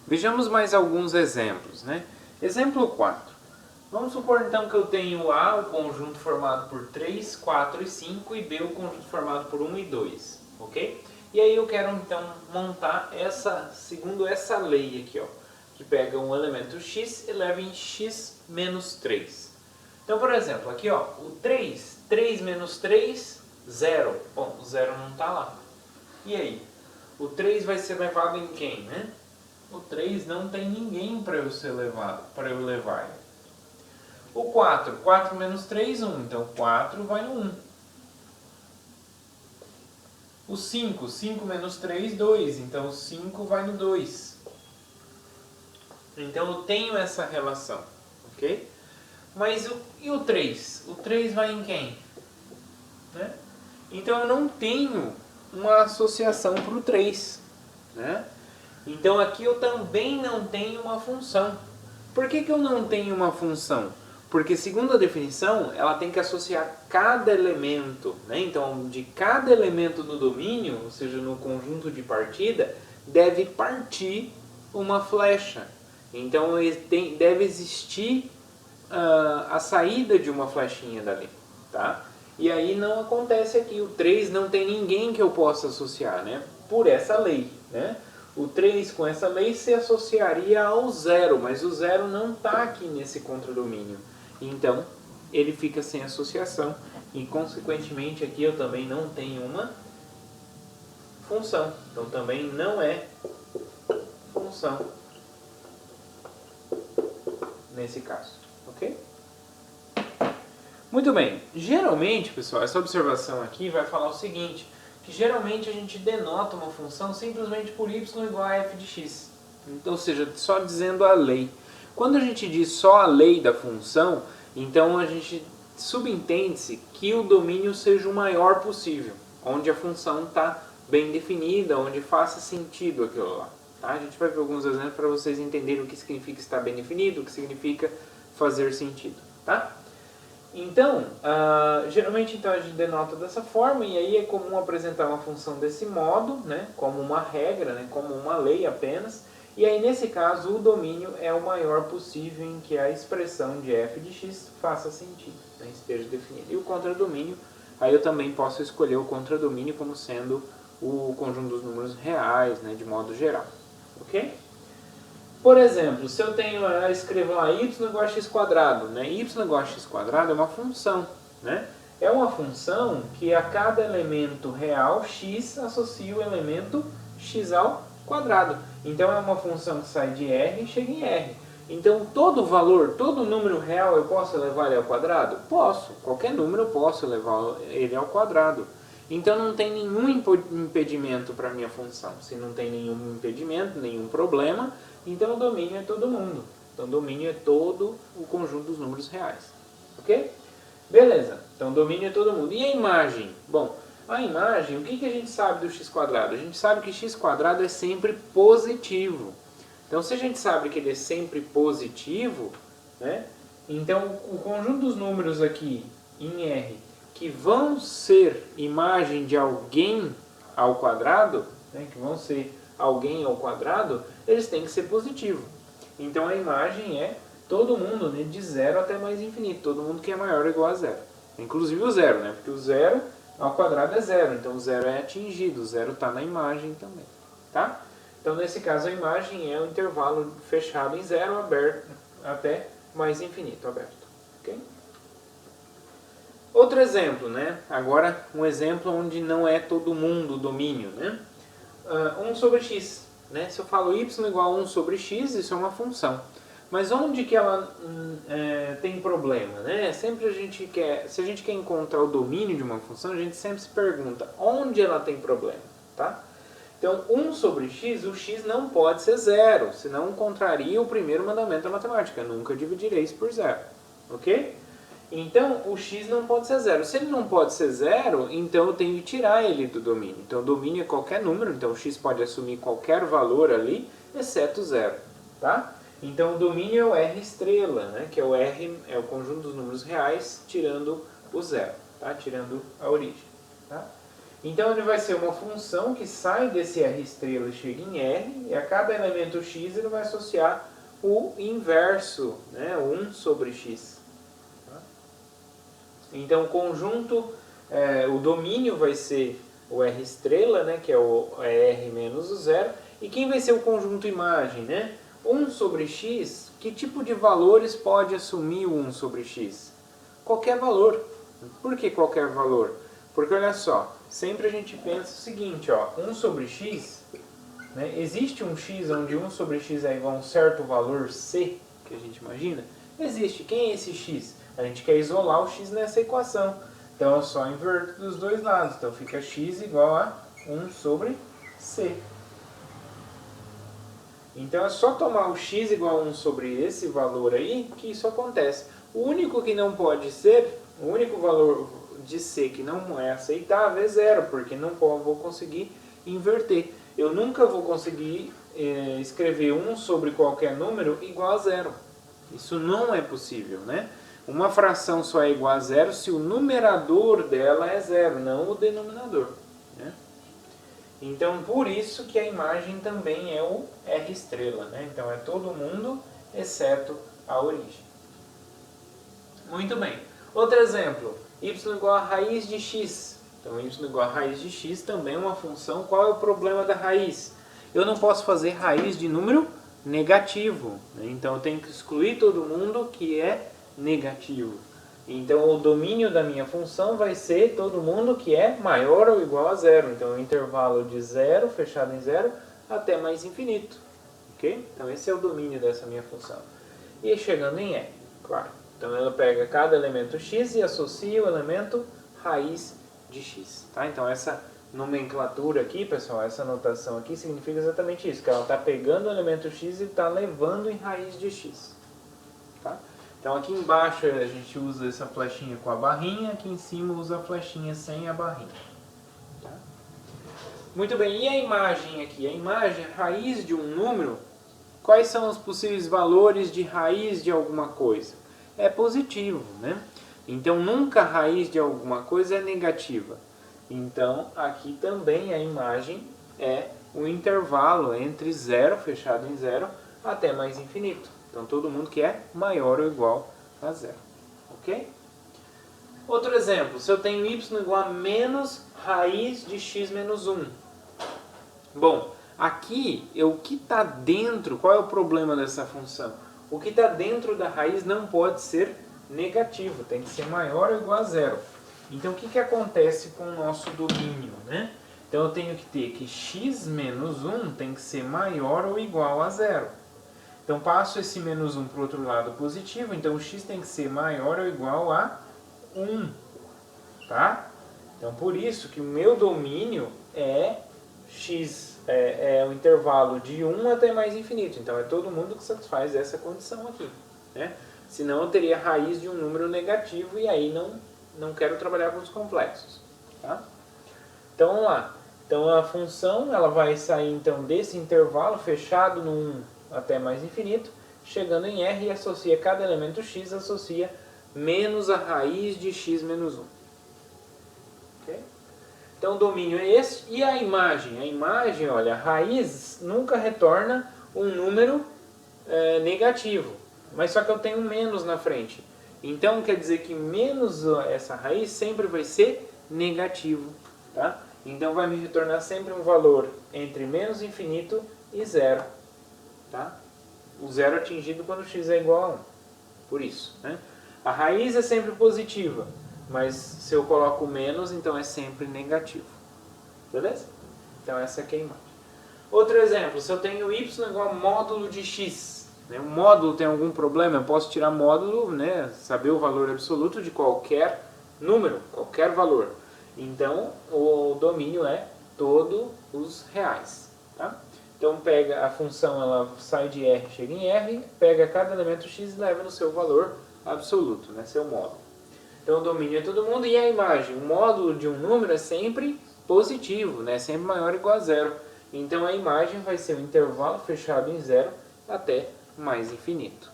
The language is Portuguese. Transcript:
Vejamos mais alguns exemplos, né? Exemplo 4. Vamos supor então que eu tenho A, o conjunto formado por 3, 4 e 5, e B, o conjunto formado por 1 e 2, ok? E aí eu quero então montar segundo essa lei aqui, ó, que pega um elemento x e leva em x menos 3. Então, por exemplo, aqui ó, o 3 menos 3, 0. Bom, o 0 não está lá. E aí? O 3 vai ser levado em quem, né? O 3 não tem ninguém para eu levar. O 4 menos 3, 1. Então 4 vai no 1. O 5 menos 3, 2. Então o 5 vai no 2. Então eu tenho essa relação, ok? Mas e o 3? O 3 vai em quem? Né? Então eu não tenho uma associação para o 3. Né? Então aqui eu também não tenho uma função. Por que eu não tenho uma função? Porque segundo a definição, ela tem que associar cada elemento. Né? Então de cada elemento do domínio, ou seja, no conjunto de partida, deve partir uma flecha. Então deve existir a saída de uma flechinha dali. Tá? E aí não acontece aqui. O 3 não tem ninguém que eu possa associar, né? Por essa lei. Né? O 3 com essa lei se associaria ao 0, mas o 0 não está aqui nesse contradomínio. Então, ele fica sem associação e, consequentemente, aqui eu também não tenho uma função. Então, também não é função nesse caso. Ok? Muito bem. Geralmente, pessoal, essa observação aqui vai falar o seguinte, que geralmente a gente denota uma função simplesmente por y igual a f de x. Então, ou seja, só dizendo a lei. Quando a gente diz só a lei da função, então a gente subentende-se que o domínio seja o maior possível, onde a função está bem definida, onde faça sentido aquilo lá. Tá? A gente vai ver alguns exemplos para vocês entenderem o que significa estar bem definido, o que significa fazer sentido. Tá? Então, geralmente então, a gente denota dessa forma, e aí é comum apresentar uma função desse modo, né, como uma regra, né, como uma lei apenas, e aí nesse caso o domínio é o maior possível em que a expressão de f de x faça sentido, né, esteja definida. E o contradomínio, aí eu também posso escolher o contradomínio como sendo o conjunto dos números reais, né, de modo geral. Ok? Por exemplo, se eu escrevo lá y igual a x quadrado, né? Y igual a x quadrado é uma função, né? É uma função que a cada elemento real x associa o elemento x ao quadrado. Então é uma função que sai de R e chega em R. Então todo valor, todo número real eu posso levar ele ao quadrado? Posso. Qualquer número eu posso levar ele ao quadrado. Então não tem nenhum impedimento para a minha função. Se não tem nenhum impedimento, nenhum problema, então o domínio é todo mundo. Então o domínio é todo o conjunto dos números reais. Ok? Beleza. Então o domínio é todo mundo. E a imagem? Bom, a imagem, o que a gente sabe do x quadrado? A gente sabe que x quadrado é sempre positivo. Então se a gente sabe que ele é sempre positivo, né? Então o conjunto dos números aqui em R que vão ser imagem de alguém ao quadrado, né, que vão ser alguém ao quadrado, eles têm que ser positivos. Então a imagem é todo mundo, né, de 0 até mais infinito, todo mundo que é maior ou igual a 0. Inclusive o 0, né, porque o 0 ao quadrado é 0, então o 0 é atingido, o 0 está na imagem também. Tá? Então nesse caso a imagem é o intervalo fechado em 0, aberto até mais infinito, aberto. Ok? Outro exemplo, né? Agora um exemplo onde não é todo mundo o domínio, né? 1 sobre x, né? Se eu falo y igual a 1 sobre x, isso é uma função. Mas onde que ela tem problema, né? Sempre se a gente quer encontrar o domínio de uma função, a gente sempre se pergunta onde ela tem problema, tá? Então 1 sobre x, o x não pode ser 0, senão contraria o primeiro mandamento da matemática, nunca dividireis por 0, ok? Então, o x não pode ser 0. Se ele não pode ser 0, então eu tenho que tirar ele do domínio. Então, o domínio é qualquer número, então o x pode assumir qualquer valor ali, exceto 0. Tá? Então, o domínio é o R estrela, né? Que é o R, é o conjunto dos números reais, tirando o 0, tá? Tirando a origem. Tá? Então ele vai ser uma função que sai desse R estrela e chega em R, e a cada elemento x ele vai associar o inverso, né, 1 sobre x. Então o conjunto, o domínio vai ser o R estrela, né, que é o R menos o zero, e quem vai ser o conjunto imagem? Né? 1 sobre x, que tipo de valores pode assumir o 1 sobre x? Qualquer valor. Por que qualquer valor? Porque olha só, sempre a gente pensa o seguinte, ó, 1 sobre x, né, existe um x onde 1 sobre x é igual a um certo valor c, que a gente imagina? Existe. Quem é esse x? A gente quer isolar o x nessa equação. Então eu só inverto dos dois lados. Então fica x igual a 1 sobre c. Então é só tomar o x igual a 1 sobre esse valor aí que isso acontece. O único que não pode ser, o único valor de c que não é aceitável é zero, porque não vou conseguir inverter. Eu nunca vou conseguir escrever 1 sobre qualquer número igual a zero. Isso não é possível, né? Uma fração só é igual a zero se o numerador dela é zero, não o denominador. Né? Então, por isso que a imagem também é o R estrela. Né? Então, é todo mundo, exceto a origem. Muito bem. Outro exemplo. Y igual a raiz de x. Então, y igual a raiz de x também é uma função. Qual é o problema da raiz? Eu não posso fazer raiz de número negativo. Né? Então, eu tenho que excluir todo mundo que é negativo. Então o domínio da minha função vai ser todo mundo que é maior ou igual a zero. Então o intervalo de zero, fechado em zero, até mais infinito. Ok? Então esse é o domínio dessa minha função. E chegando em R, claro. Então ela pega cada elemento x e associa o elemento raiz de x. Tá? Então essa nomenclatura aqui, pessoal, essa notação aqui significa exatamente isso. Que ela está pegando o elemento x e está levando em raiz de x. Tá? Então aqui embaixo a gente usa essa flechinha com a barrinha, aqui em cima usa a flechinha sem a barrinha. Tá? Muito bem, e a imagem aqui? A imagem, a raiz de um número, quais são os possíveis valores de raiz de alguma coisa? É positivo, né? Então nunca a raiz de alguma coisa é negativa. Então aqui também a imagem é um intervalo entre zero, fechado em zero, até mais infinito. Então, todo mundo que é maior ou igual a zero. Ok? Outro exemplo. Se eu tenho y igual a menos raiz de x menos 1. Bom, aqui, o que está dentro, qual é o problema dessa função? O que está dentro da raiz não pode ser negativo. Tem que ser maior ou igual a zero. Então, o que acontece com o nosso domínio? Né? Então, eu tenho que ter que x menos 1 tem que ser maior ou igual a zero. Então, passo esse menos 1 para o outro lado positivo, então o x tem que ser maior ou igual a 1. Tá? Então, por isso que o meu domínio é x, é o intervalo de 1 até mais infinito. Então, é todo mundo que satisfaz essa condição aqui. Né? Senão, eu teria raiz de um número negativo e aí não quero trabalhar com os complexos. Tá? Então, vamos lá. Então, a função ela vai sair então, desse intervalo fechado no 1 até mais infinito, chegando em R e associa cada elemento x, associa menos a raiz de x menos 1. Okay? Então o domínio é esse. E a imagem? A imagem, olha, a raiz nunca retorna um número negativo, mas só que eu tenho um menos na frente. Então quer dizer que menos essa raiz sempre vai ser negativo. Tá? Então vai me retornar sempre um valor entre menos infinito e zero. Tá? O zero atingido quando x é igual a 1. Por isso. Né? A raiz é sempre positiva, mas se eu coloco menos, então é sempre negativo. Beleza? Então essa aqui é a imagem. Outro exemplo, se eu tenho y igual a módulo de x. Né? O módulo tem algum problema? Eu posso tirar módulo, né? Saber o valor absoluto de qualquer número, qualquer valor. Então o domínio é todos os reais. Tá? Então pega a função, ela sai de R, chega em R, pega cada elemento x e leva no seu valor absoluto, né, seu módulo. Então o domínio é todo mundo e a imagem, o módulo de um número é sempre positivo, né, sempre maior ou igual a zero. Então a imagem vai ser um intervalo fechado em zero até mais infinito.